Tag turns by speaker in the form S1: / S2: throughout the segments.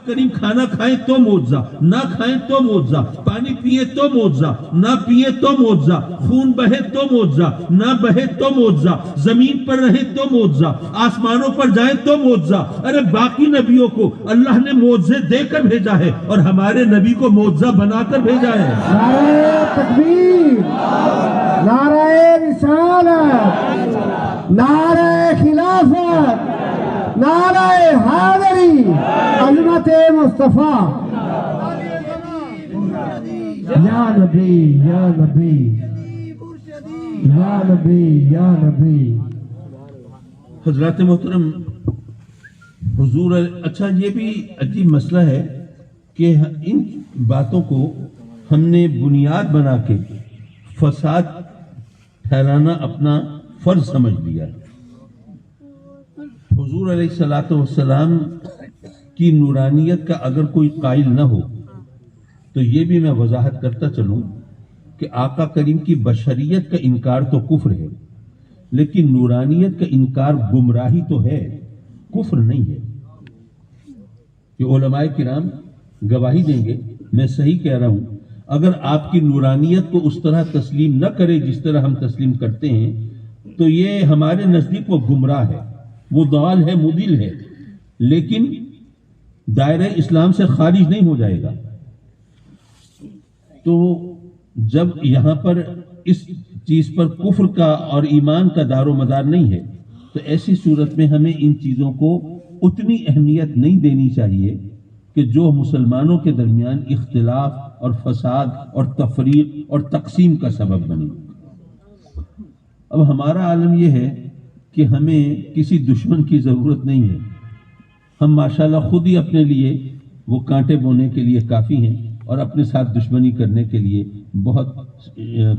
S1: کریم کھانا کھائیں تو معجزہ، نہ کھائیں تو معجزہ، پانی پیئے تو معجزہ، نہ پیئے تو معجزہ، خون بہے تو معجزہ، نہ بہے تو معجزہ، زمین پر رہے تو معجزہ، آسمانوں پر جائیں تو معجزہ۔ ارے باقی نبیوں کو اللہ نے معجزے دے کر بھیجا ہے اور ہمارے نبی کو معجزہ بنا کر بھیجا ہے۔
S2: نعرہ تکبیر، نعرہ رسالت، نعرہ خلافت، نعرہ حیدری، عظمت مصطفیٰ۔ یا نبی یا نبی یا نبی یا نبی۔
S1: حضرات محترم، حضور، اچھا یہ بھی عجیب مسئلہ ہے کہ ان باتوں کو ہم نے بنیاد بنا کے فساد پھیلانا اپنا فرض سمجھ لیا۔ حضور علیہ الصلوۃ والسلام کی نورانیت کا اگر کوئی قائل نہ ہو تو یہ بھی میں وضاحت کرتا چلوں کہ آقا کریم کی بشریت کا انکار تو کفر ہے، لیکن نورانیت کا انکار گمراہی تو ہے، کفر نہیں ہے۔ یہ علماء کرام گواہی دیں گے، میں صحیح کہہ رہا ہوں۔ اگر آپ کی نورانیت کو اس طرح تسلیم نہ کرے جس طرح ہم تسلیم کرتے ہیں تو یہ ہمارے نزدیک وہ گمراہ ہے، وہ ضال ہے، مضل ہے، لیکن دائرہ اسلام سے خارج نہیں ہو جائے گا۔ تو جب یہاں پر اس چیز پر کفر کا اور ایمان کا دار و مدار نہیں ہے تو ایسی صورت میں ہمیں ان چیزوں کو اتنی اہمیت نہیں دینی چاہیے کہ جو مسلمانوں کے درمیان اختلاف اور فساد اور تفریق اور تقسیم کا سبب بنے۔ اب ہمارا عالم یہ ہے کہ ہمیں کسی دشمن کی ضرورت نہیں ہے، ہم ماشاءاللہ خود ہی اپنے لیے وہ کانٹے بونے کے لیے کافی ہیں اور اپنے ساتھ دشمنی کرنے کے لیے بہت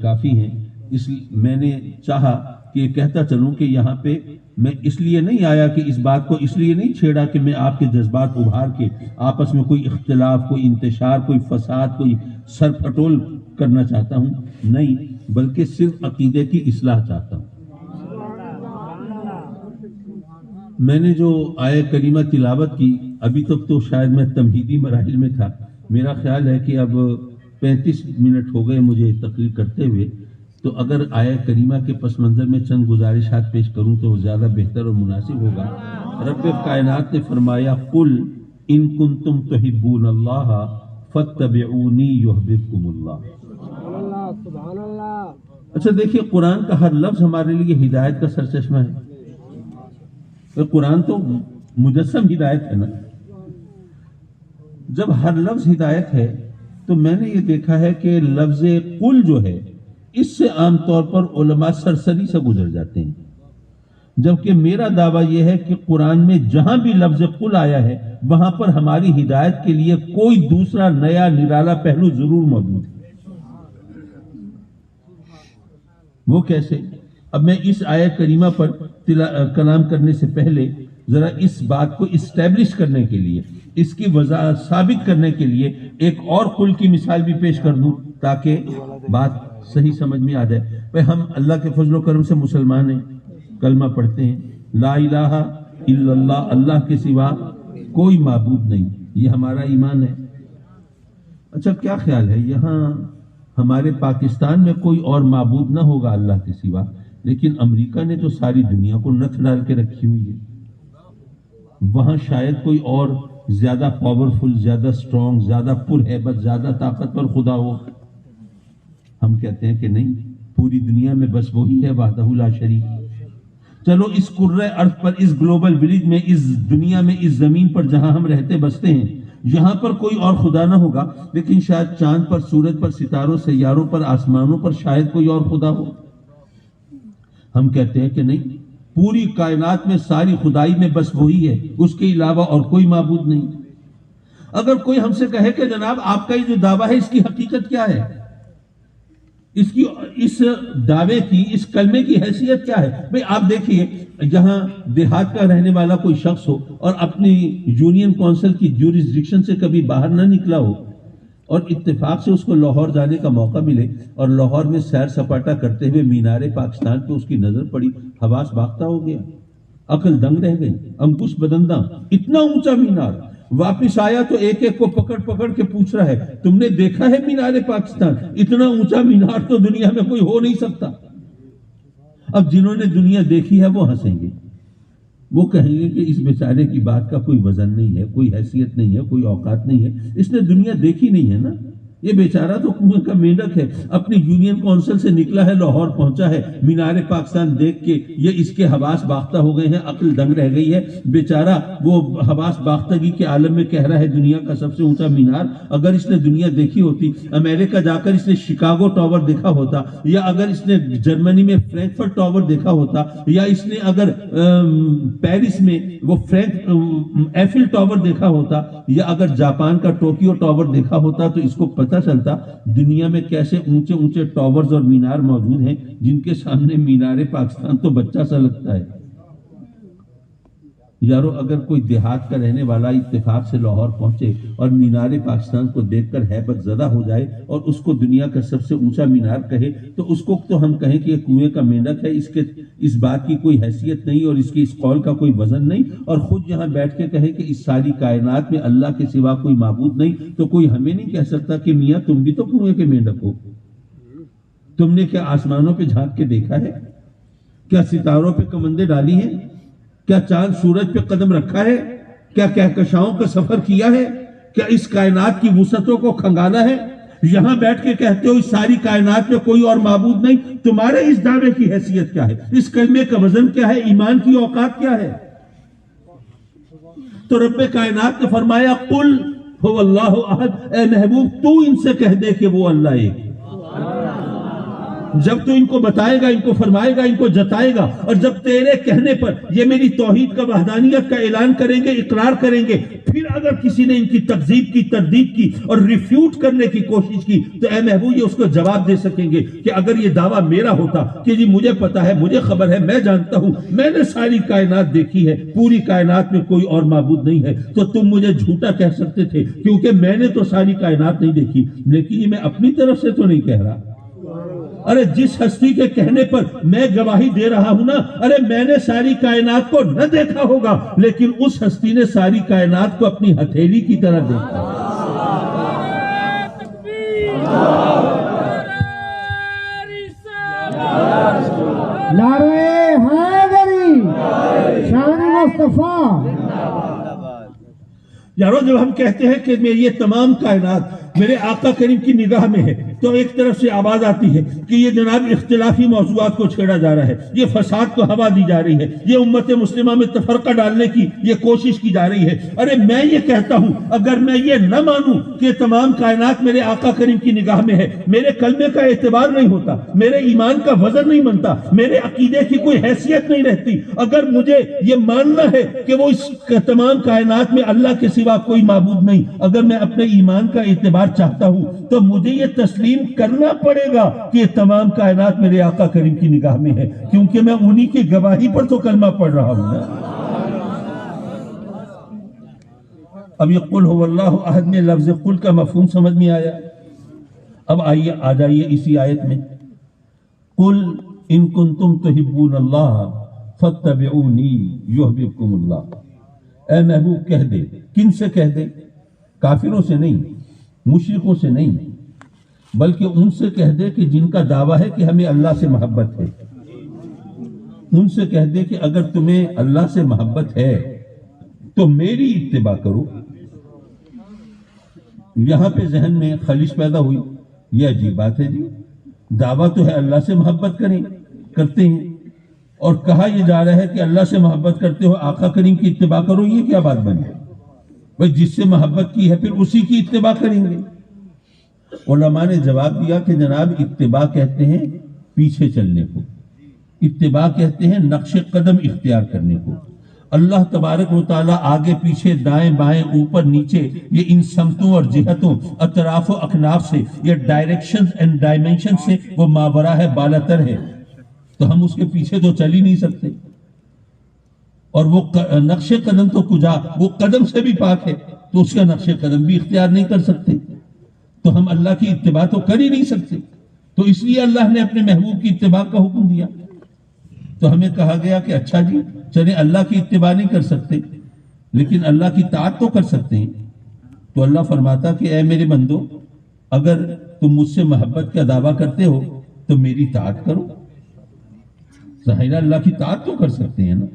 S1: کافی ہیں۔ اس میں نے چاہا کہ یہ کہتا چلوں کہ یہاں پہ میں اس لیے نہیں آیا کہ اس بات کو اس لیے نہیں چھیڑا کہ میں آپ کے جذبات ابھار کے آپس میں کوئی اختلاف، کوئی انتشار، کوئی فساد، کوئی سر پھٹول کرنا چاہتا ہوں، نہیں، بلکہ صرف عقیدے کی اصلاح چاہتا ہوں۔ میں نے جو آیہ کریمہ تلاوت کی، ابھی تک تو شاید میں تمہیدی مراحل میں تھا، میرا خیال ہے کہ اب 35 منٹ ہو گئے مجھے تقریر کرتے ہوئے، تو اگر آیہ کریمہ کے پس منظر میں چند گزارشات پیش کروں تو زیادہ بہتر اور مناسب ہوگا۔ رب کائنات نے فرمایا، قل ان کنتم تحبون اللہ فاتبعونی یحببکم اللہ۔ اچھا دیکھیے، قرآن کا ہر لفظ ہمارے لیے ہدایت کا سرچشمہ ہے۔ قرآن تو مجسم ہدایت ہے نا۔ جب ہر لفظ ہدایت ہے تو میں نے یہ دیکھا ہے کہ لفظ قل جو ہے اس سے عام طور پر علماء سرسری سے گزر جاتے ہیں، جبکہ میرا دعویٰ یہ ہے کہ قرآن میں جہاں بھی لفظ قل آیا ہے وہاں پر ہماری ہدایت کے لیے کوئی دوسرا نیا نرالا پہلو ضرور موجود ہے۔ وہ کیسے؟ اب میں اس آیہ کریمہ پر کلام کرنے سے پہلے ذرا اس بات کو اسٹیبلش کرنے کے لیے، اس کی وضاحت ثابت کرنے کے لیے ایک اور قل کی مثال بھی پیش کر دوں تاکہ بات صحیح سمجھ میں آ جائے۔ بھئی ہم اللہ کے فضل و کرم سے مسلمان ہیں، کلمہ پڑھتے ہیں، لا الہ الا اللہ، اللہ کے سوا کوئی معبود نہیں، یہ ہمارا ایمان ہے۔ اچھا کیا خیال ہے، یہاں ہمارے پاکستان میں کوئی اور معبود نہ ہوگا اللہ کے سوا، لیکن امریکہ نے تو ساری دنیا کو نتھ ڈال کے رکھی ہوئی ہے۔ وہاں شاید کوئی اور زیادہ پاورفل، زیادہ سٹرونگ، زیادہ پرہیبت، زیادہ طاقتور خدا ہو۔ ہم کہتے ہیں کہ نہیں، پوری دنیا میں بس وہی ہے وحدہ لا شریک۔ چلو اس کرۂ ارض پر، اس گلوبل ولیج میں، اس دنیا میں، اس زمین پر جہاں ہم رہتے بستے ہیں، یہاں پر کوئی اور خدا نہ ہوگا، لیکن شاید چاند پر، سورج پر، ستاروں، سیاروں پر، آسمانوں پر شاید کوئی اور خدا ہو۔ ہم کہتے ہیں کہ نہیں، پوری کائنات میں، ساری خدائی میں بس وہی ہے، اس کے علاوہ اور کوئی معبود نہیں۔ اگر کوئی ہم سے کہے کہ جناب آپ کا یہ جو دعویٰ ہے اس کی حقیقت کیا ہے، اس دعوے کی، اس کلمے کی حیثیت کیا ہے؟ بھئی آپ دیکھیے، جہاں دیہات کا رہنے والا کوئی شخص ہو اور اپنی یونین کونسل کی جورسڈکشن سے کبھی باہر نہ نکلا ہو اور اتفاق سے اس کو لاہور جانے کا موقع ملے اور لاہور میں سیر سپاٹا کرتے ہوئے مینار پاکستان پہ اس کی نظر پڑی، حواس باختہ ہو گیا، عقل دنگ رہ گئی، انکش بدندہ، اتنا اونچا مینار، واپس آیا تو ایک ایک کو پکڑ پکڑ کے پوچھ رہا ہے تم نے دیکھا ہے مینار پاکستان؟ اتنا اونچا مینار تو دنیا میں کوئی ہو نہیں سکتا۔ اب جنہوں نے دنیا دیکھی ہے وہ ہنسیں گے، وہ کہیں گے کہ اس بیچارے کی بات کا کوئی وزن نہیں ہے، کوئی حیثیت نہیں ہے، کوئی اوقات نہیں ہے، اس نے دنیا دیکھی نہیں ہے نا، یہ بیچارہ تو کنویں کا مینڈک ہے، اپنی یونین کونسل سے نکلا ہے، لاہور پہنچا ہے، مینار پاکستان دیکھ کے یہ اس کے حواس باختہ ہو گئے ہیں، عقل دنگ رہ گئی ہے، بیچارہ وہ حواس باختگی کے عالم میں کہہ رہا ہے دنیا کا سب سے اونچا مینار۔ اگر اس نے دنیا دیکھی ہوتی، امریکہ جا کر اس نے شکاگو ٹاور دیکھا ہوتا، یا اگر اس نے جرمنی میں فرینکفرٹ ٹاور دیکھا ہوتا، یا اس نے اگر پیرس میں وہ ایفل ٹاور دیکھا ہوتا، یا اگر جاپان کا ٹوکیو ٹاور دیکھا ہوتا، تو اس کو پتہ چلتا دنیا میں کیسے اونچے اونچے ٹاورز اور مینار موجود ہیں جن کے سامنے مینار پاکستان تو بچہ سا لگتا ہے۔ یارو اگر کوئی دیہات کا رہنے والا اتفاق سے لاہور پہنچے اور مینار پاکستان کو دیکھ کر ہیبت زدہ ہو جائے اور اس کو دنیا کا سب سے اونچا مینار کہے تو اس کو تو ہم کہیں کہ یہ کنویں کا مینڈک ہے، اس بات کی کوئی حیثیت نہیں اور اس کی اس قول کا کوئی وزن نہیں، اور خود یہاں بیٹھ کے کہے کہ اس ساری کائنات میں اللہ کے سوا کوئی معبود نہیں، تو کوئی ہمیں نہیں کہہ سکتا کہ میاں تم بھی تو کنویں کے مینڈک ہو۔ تم نے کیا آسمانوں پہ جھانک کے دیکھا ہے؟ کیا ستاروں پہ کمندیں ڈالی ہیں؟ کیا چاند سورج پہ قدم رکھا ہے؟ کیا کہکشاؤں کا سفر کیا ہے؟ کیا اس کائنات کی وسعتوں کو کھنگالا ہے؟ یہاں بیٹھ کے کہتے ہو اس ساری کائنات میں کوئی اور معبود نہیں، تمہارے اس دعوے کی حیثیت کیا ہے؟ اس کلمے کا وزن کیا ہے؟ ایمان کی اوقات کیا ہے؟ تو رب کائنات نے فرمایا قل هو اللہ احد، اے محبوب تو ان سے کہہ دے کہ وہ اللہ ایک۔ جب تو ان کو بتائے گا، ان کو فرمائے گا، ان کو جتائے گا، اور جب تیرے کہنے پر یہ میری توحید کا وحدانیت کا اعلان کریں گے، اقرار کریں گے، پھر اگر کسی نے ان کی تکذیب کی، تردید کی اور ریفیوٹ کرنے کی کوشش کی تو اے محبوب یہ اس کو جواب دے سکیں گے کہ اگر یہ دعویٰ میرا ہوتا کہ جی مجھے پتا ہے، مجھے خبر ہے، میں جانتا ہوں، میں نے ساری کائنات دیکھی ہے، پوری کائنات میں کوئی اور معبود نہیں ہے، تو تم مجھے جھوٹا کہہ سکتے تھے کیونکہ میں نے تو ساری کائنات نہیں دیکھی، لیکن یہ میں اپنی طرف سے تو نہیں کہہ رہا۔ ارے جس ہستی کے کہنے پر میں گواہی دے رہا ہوں نا، ارے میں نے ساری کائنات کو نہ دیکھا ہوگا لیکن اس ہستی نے ساری کائنات کو اپنی ہتھیلی کی طرح دیکھا۔
S2: نعرہ حیدری، شان مصطفیٰ۔
S1: یارو جب ہم کہتے ہیں کہ یہ تمام کائنات میرے آقا کریم کی نگاہ میں ہے تو ایک طرف سے آواز آتی ہے کہ یہ جناب اختلافی موضوعات کو چھیڑا جا رہا ہے، یہ فساد کو ہوا دی جا رہی ہے، یہ امت مسلمہ میں تفرقہ ڈالنے کی یہ کوشش کی جا رہی ہے۔ ارے میں یہ کہتا ہوں اگر میں یہ نہ مانوں کہ تمام کائنات میرے آقا کریم کی نگاہ میں ہے، میرے کلمے کا اعتبار نہیں ہوتا، میرے ایمان کا وزن نہیں بنتا، میرے عقیدے کی کوئی حیثیت نہیں رہتی، اگر مجھے یہ ماننا ہے کہ وہ اس تمام کائنات میں اللہ کے سوا کوئی معبود نہیں، اگر میں اپنے ایمان کا اعتبار چاہتا ہوں تو مجھے یہ تسلیم کرنا پڑے گا کہ یہ تمام کائنات میرے آقا کریم کی نگاہ میں ہے، کیونکہ میں انہی کی گواہی پر تو کلمہ پڑھ رہا ہوں نا۔ اب یہ قل هو اللہ احد میں لفظ قل کا مفہوم سمجھ میں آیا۔ اب آئیے آ جائیے اسی آیت میں، قل ان کنتم تحبون اللہ فاتبعونی یحببکم اللہ۔ اے محبوب کہہ دے، کن سے کہہ دے؟ کافروں سے نہیں، مشرکوں سے نہیں، بلکہ ان سے کہہ دے کہ جن کا دعویٰ ہے کہ ہمیں اللہ سے محبت ہے، ان سے کہہ دے کہ اگر تمہیں اللہ سے محبت ہے تو میری اتباع کرو۔ یہاں پہ ذہن میں خلش پیدا ہوئی، یہ عجیب بات ہے جی، دعویٰ تو ہے اللہ سے محبت کرتے ہیں اور کہا یہ جا رہا ہے کہ اللہ سے محبت کرتے ہو آقا کریم کی اتباع کرو، یہ کیا بات بنی؟ بھئی جس سے محبت کی ہے پھر اسی کی اتباع کریں گے۔ علماء نے جواب دیا کہ جناب اتباع کہتے ہیں پیچھے چلنے کو، اتباع کہتے ہیں نقش قدم اختیار کرنے کو۔ اللہ تبارک و تعالیٰ آگے پیچھے دائیں بائیں اوپر نیچے یہ ان سمتوں اور جہتوں اطراف و اکناف سے یہ ڈائریکشنز اینڈ ڈائمنشن سے وہ ماورا ہے، بالاتر ہے، تو ہم اس کے پیچھے تو چل ہی نہیں سکتے۔ اور وہ نقش قدم تو کجا، وہ قدم سے بھی پاک ہے تو اس کا نقش قدم بھی اختیار نہیں کر سکتے، تو ہم اللہ کی اتباع تو کر ہی نہیں سکتے، تو اس لیے اللہ نے اپنے محبوب کی اتباع کا حکم دیا۔ تو ہمیں کہا گیا کہ اچھا جی چلے اللہ کی اتباع نہیں کر سکتے لیکن اللہ کی طاعت تو کر سکتے ہیں. تو اللہ فرماتا کہ اے میرے بندو، اگر تم مجھ سے محبت کا دعویٰ کرتے ہو تو میری طاعت کرو. ظاہر اللہ کی طاعت تو کر سکتے ہیں نا.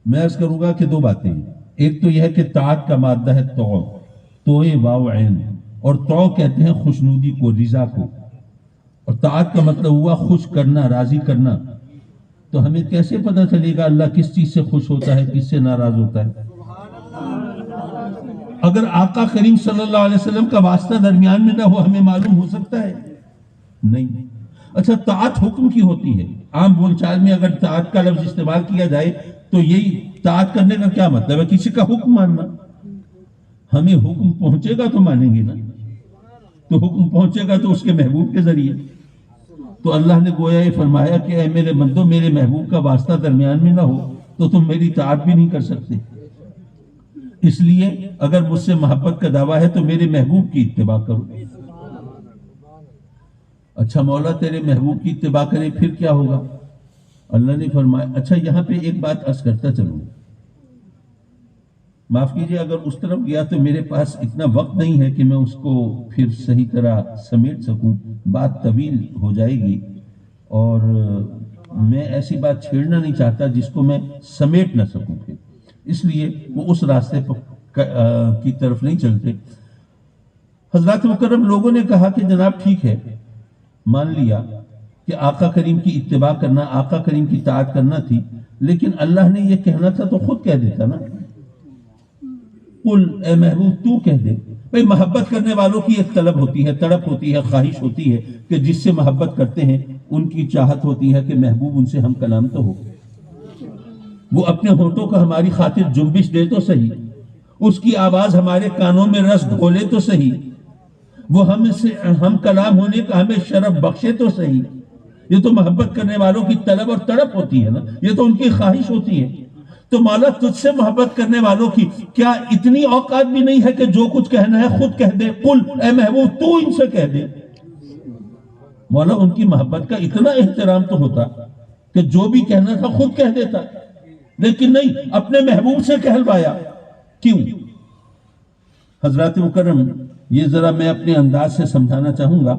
S1: میں عرض کروں گا کہ دو باتیں ہیں. ایک تو یہ ہے کہ طاعت کا مادہ ہے توئے واو عین، اور تو کہتے ہیں خوشنودی کو، رضا کو. اور طاعت کا مطلب ہوا خوش کرنا، راضی کرنا. تو ہمیں کیسے پتہ چلے گا اللہ کس چیز سے خوش ہوتا ہے، کس سے ناراض ہوتا ہے؟ اگر آقا کریم صلی اللہ علیہ وسلم کا واسطہ درمیان میں نہ ہو ہمیں معلوم ہو سکتا ہے؟ نہیں. اچھا، طاعت حکم کی ہوتی ہے. عام بول چال میں اگر طاعت کا لفظ استعمال کیا جائے تو یہی طاعت کرنے کا کیا مطلب ہے؟ کسی کا حکم ماننا. ہمیں حکم پہنچے گا تو مانیں گے نا. تو حکم پہنچے گا تو اس کے محبوب کے ذریعے. تو اللہ نے گویا یہ فرمایا کہ اے میرے بندو، میرے محبوب کا واسطہ درمیان میں نہ ہو تو تم میری طاعت بھی نہیں کر سکتے. اس لیے اگر مجھ سے محبت کا دعویٰ ہے تو میرے محبوب کی اتباع کرو. اچھا مولا تیرے محبوب کی اتباع کرے پھر کیا ہوگا؟ اللہ نے فرمایا. اچھا یہاں پہ ایک بات عرض کرتا چلوں، معاف کیجئے اگر اس طرف گیا تو میرے پاس اتنا وقت نہیں ہے کہ میں اس کو پھر صحیح طرح سمیٹ سکوں. بات طویل ہو جائے گی اور میں ایسی بات چھیڑنا نہیں چاہتا جس کو میں سمیٹ نہ سکوں پھر. اس لیے وہ اس راستے کی طرف نہیں چلتے. حضرات مکرم لوگوں نے کہا کہ جناب ٹھیک ہے، مان لیا کہ آقا کریم کی اتباع کرنا، آقا کریم کی طاعت کرنا تھی، لیکن اللہ نے یہ کہنا تھا تو خود کہہ دیتا نا. قل، اے محبوب تو کہہ دے. بھئی محبت کرنے والوں کی ایک طلب ہوتی ہے، تڑپ ہوتی ہے، خواہش ہوتی ہے کہ جس سے محبت کرتے ہیں ان کی چاہت ہوتی ہے کہ محبوب ان سے ہم کلام تو ہو. وہ اپنے ہونٹوں کو ہماری خاطر جنبش دے تو صحیح، اس کی آواز ہمارے کانوں میں رس گھولے تو صحیح، وہ ہم کلام ہونے کا ہمیں شرف بخشے تو صحیح. یہ تو محبت کرنے والوں کی طلب اور تڑپ ہوتی ہے نا، یہ تو ان کی خواہش ہوتی ہے. تو مولا تجھ سے محبت کرنے والوں کی کیا اتنی اوقات بھی نہیں ہے کہ جو کچھ کہنا ہے خود کہہ دے؟ قل، اے محبوب تو ان سے کہہ دے. مولا ان کی محبت کا اتنا احترام تو ہوتا کہ جو بھی کہنا تھا خود کہہ دیتا، لیکن نہیں، اپنے محبوب سے کہلوایا. کیوں؟ حضرات مکرم یہ ذرا میں اپنے انداز سے سمجھانا چاہوں گا.